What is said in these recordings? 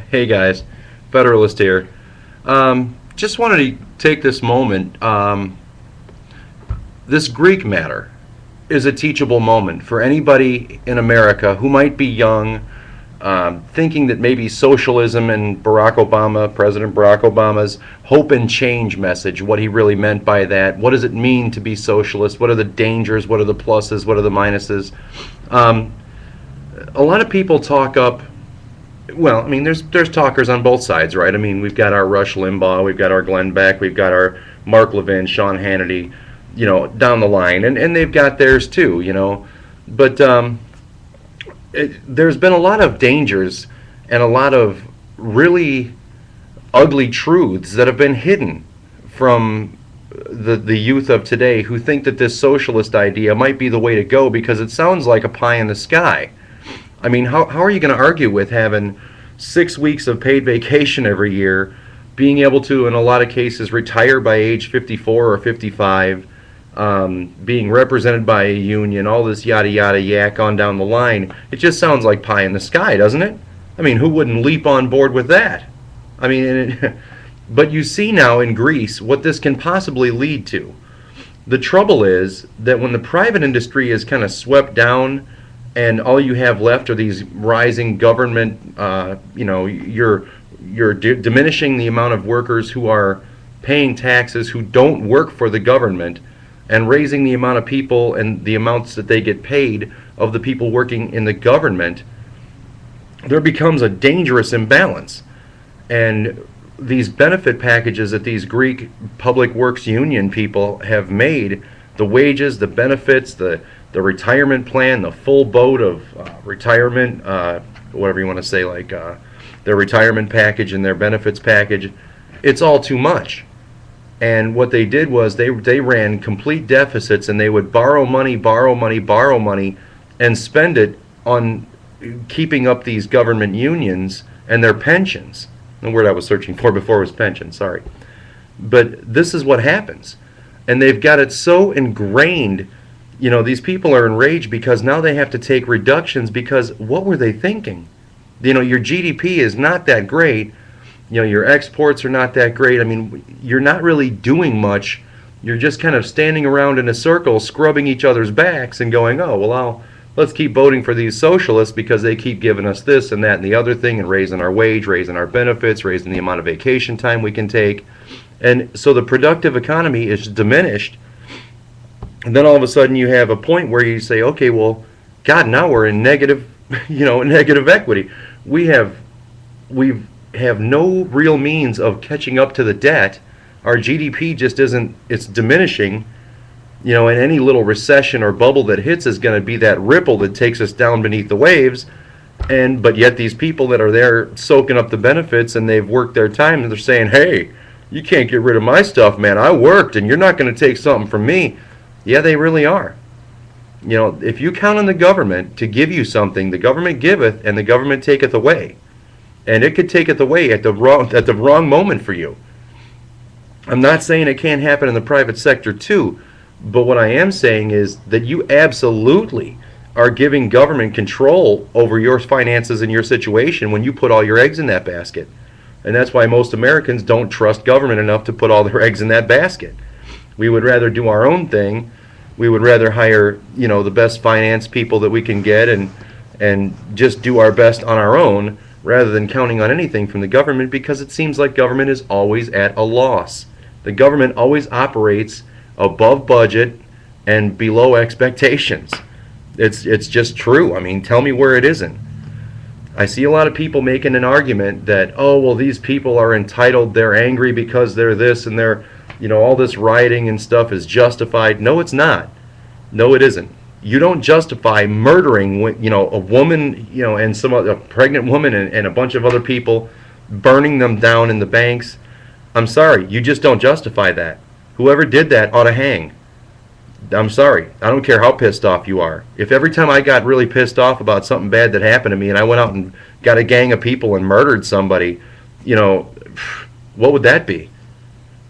Hey guys, Federalist here. Just wanted to take this moment. This Greek matter is a teachable moment for anybody in America who might be young, thinking that maybe socialism and President Barack Obama's hope and change message, what he really meant by that, what does it mean to be socialist, what are the dangers, what are the pluses, what are the minuses. Um, a lot of people talk up. Well, I mean, there's talkers on both sides, right? I mean, we've got our Rush Limbaugh, we've got our Glenn Beck, we've got our Mark Levin, Sean Hannity, down the line, and they've got theirs too. But there's been a lot of dangers and a lot of really ugly truths that have been hidden from the youth of today who think that this socialist idea might be the way to go because it sounds like a pie in the sky. I mean, how are you going to argue with having 6 weeks of paid vacation every year, being able to, in a lot of cases, retire by age 54 or 55, being represented by a union, all this yada yada yak on down the line? It just sounds like pie in the sky, doesn't it? I mean, who wouldn't leap on board with that? I mean, but you see now in Greece what this can possibly lead to. The trouble is that when the private industry is kind of swept down and all you have left are these rising government, you're diminishing the amount of workers who are paying taxes who don't work for the government, and raising the amount of people and the amounts that they get paid of the people working in the government. There becomes a dangerous imbalance. And these benefit packages that these Greek public works union people have made, the wages, the benefits, the retirement plan, the full boat of retirement, whatever you want to say, like their retirement package and their benefits package, it's all too much. And what they did was they ran complete deficits, and they would borrow money, and spend it on keeping up these government unions and their pensions. The word I was searching for before was pension, sorry. But this is what happens. And they've got it so ingrained. These people are enraged because now they have to take reductions because what were they thinking? Your GDP is not that great. Your exports are not that great. I mean, you're not really doing much. You're just kind of standing around in a circle, scrubbing each other's backs and going, oh, well, let's keep voting for these socialists because they keep giving us this and that and the other thing and raising our wage, raising our benefits, raising the amount of vacation time we can take. And so the productive economy is diminished. And then all of a sudden you have a point where you say, okay, well, God, now we're in negative, negative equity. We have no real means of catching up to the debt. Our GDP just isn't, it's diminishing. And any little recession or bubble that hits is going to be that ripple that takes us down beneath the waves. But yet these people that are there soaking up the benefits and they've worked their time, and they're saying, hey, you can't get rid of my stuff, man. I worked and you're not going to take something from me. Yeah, they really are. If you count on the government to give you something, the government giveth and the government taketh away. And it could take it away at the wrong moment for you. I'm not saying it can't happen in the private sector too, but what I am saying is that you absolutely are giving government control over your finances and your situation when you put all your eggs in that basket. And that's why most Americans don't trust government enough to put all their eggs in that basket. We would rather do our own thing. We would rather hire, the best finance people that we can get and just do our best on our own rather than counting on anything from the government, because it seems like government is always at a loss. The government always operates above budget and below expectations. It's just true. I mean, tell me where it isn't. I see a lot of people making an argument that, oh, well, these people are entitled, they're angry because they're this and they're, all this rioting and stuff is justified. No, it's not. No, it isn't. You don't justify murdering, a woman, and a pregnant woman and a bunch of other people, burning them down in the banks. I'm sorry, you just don't justify that. Whoever did that ought to hang. I'm sorry. I don't care how pissed off you are. If every time I got really pissed off about something bad that happened to me and I went out and got a gang of people and murdered somebody, what would that be?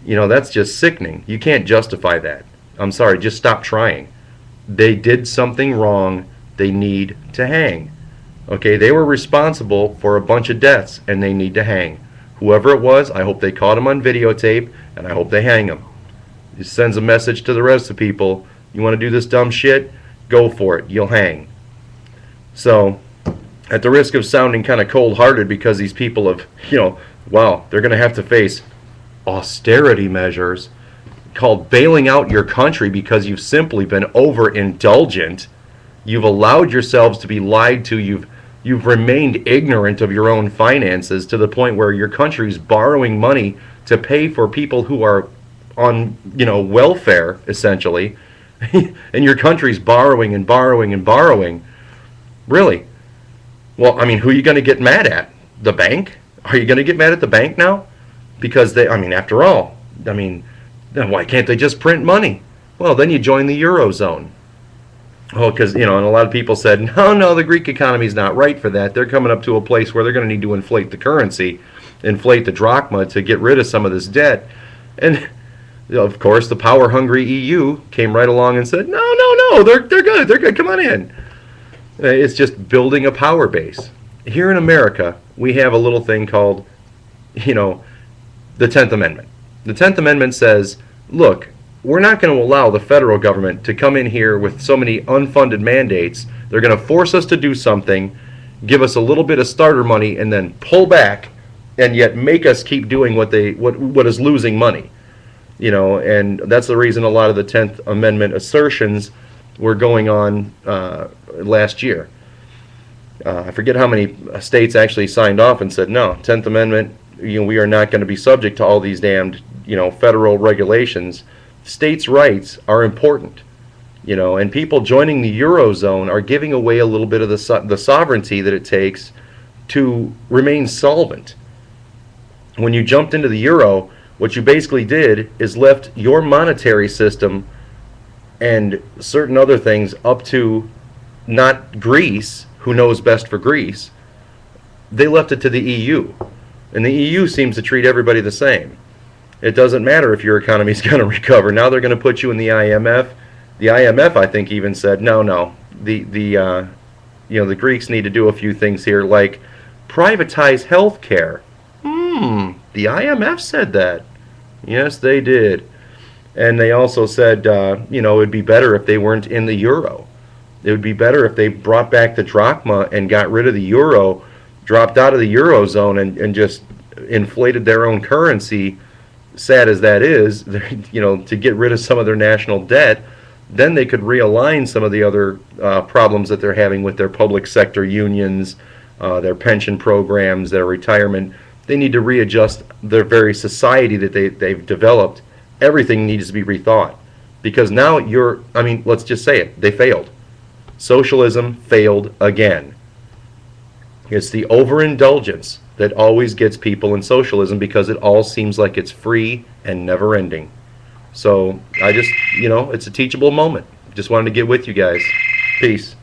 That's just sickening. You can't justify that. I'm sorry, just stop trying. They did something wrong. They need to hang. Okay, they were responsible for a bunch of deaths, and they need to hang. Whoever it was, I hope they caught him on videotape, and I hope they hang him. It sends a message to the rest of the people. You want to do this dumb shit? Go for it. You'll hang. So, at the risk of sounding kind of cold-hearted because these people have, wow, they're going to have to face austerity measures called bailing out your country because you've simply been overindulgent. You've allowed yourselves to be lied to. You've remained ignorant of your own finances to the point where your country's borrowing money to pay for people who are on, welfare, essentially. And your country's borrowing and borrowing and borrowing. Really? Well, I mean, who are you going to get mad at? The bank? Are you going to get mad at the bank now? Because after all, then why can't they just print money? Well, then you join the Eurozone. Oh, because, and a lot of people said, no, the Greek economy's not right for that. They're coming up to a place where they're going to need to inflate the currency, inflate the drachma to get rid of some of this debt. And, of course, the power-hungry EU came right along and said, no, they're good, come on in. It's just building a power base. Here in America, we have a little thing called, the 10th Amendment. The 10th Amendment says, look, we're not going to allow the federal government to come in here with so many unfunded mandates. They're going to force us to do something, give us a little bit of starter money, and then pull back, and yet make us keep doing what is losing money. And that's the reason a lot of the 10th Amendment assertions were going on last year. I forget how many states actually signed off and said, no, 10th Amendment, we are not going to be subject to all these damned, federal regulations. States' rights are important, and people joining the Eurozone are giving away a little bit of the sovereignty that it takes to remain solvent. When you jumped into the Euro, what you basically did is left your monetary system and certain other things up to not Greece, who knows best for Greece. They left it to the EU. And the EU seems to treat everybody the same. It doesn't matter if your economy's going to recover. Now they're going to put you in the IMF. The IMF, I think, even said, no. The Greeks need to do a few things here, like privatize health care. The IMF said that. Yes, they did. And they also said, it would be better if they weren't in the euro. It would be better if they brought back the drachma and got rid of the euro, dropped out of the Eurozone and just inflated their own currency, sad as that is, to get rid of some of their national debt. Then they could realign some of the other problems that they're having with their public sector unions, their pension programs, their retirement. They need to readjust their very society that they've developed. Everything needs to be rethought. Because now let's just say it, they failed. Socialism failed again. It's the overindulgence that always gets people in socialism because it all seems like it's free and never ending. So I just, it's a teachable moment. Just wanted to get with you guys. Peace.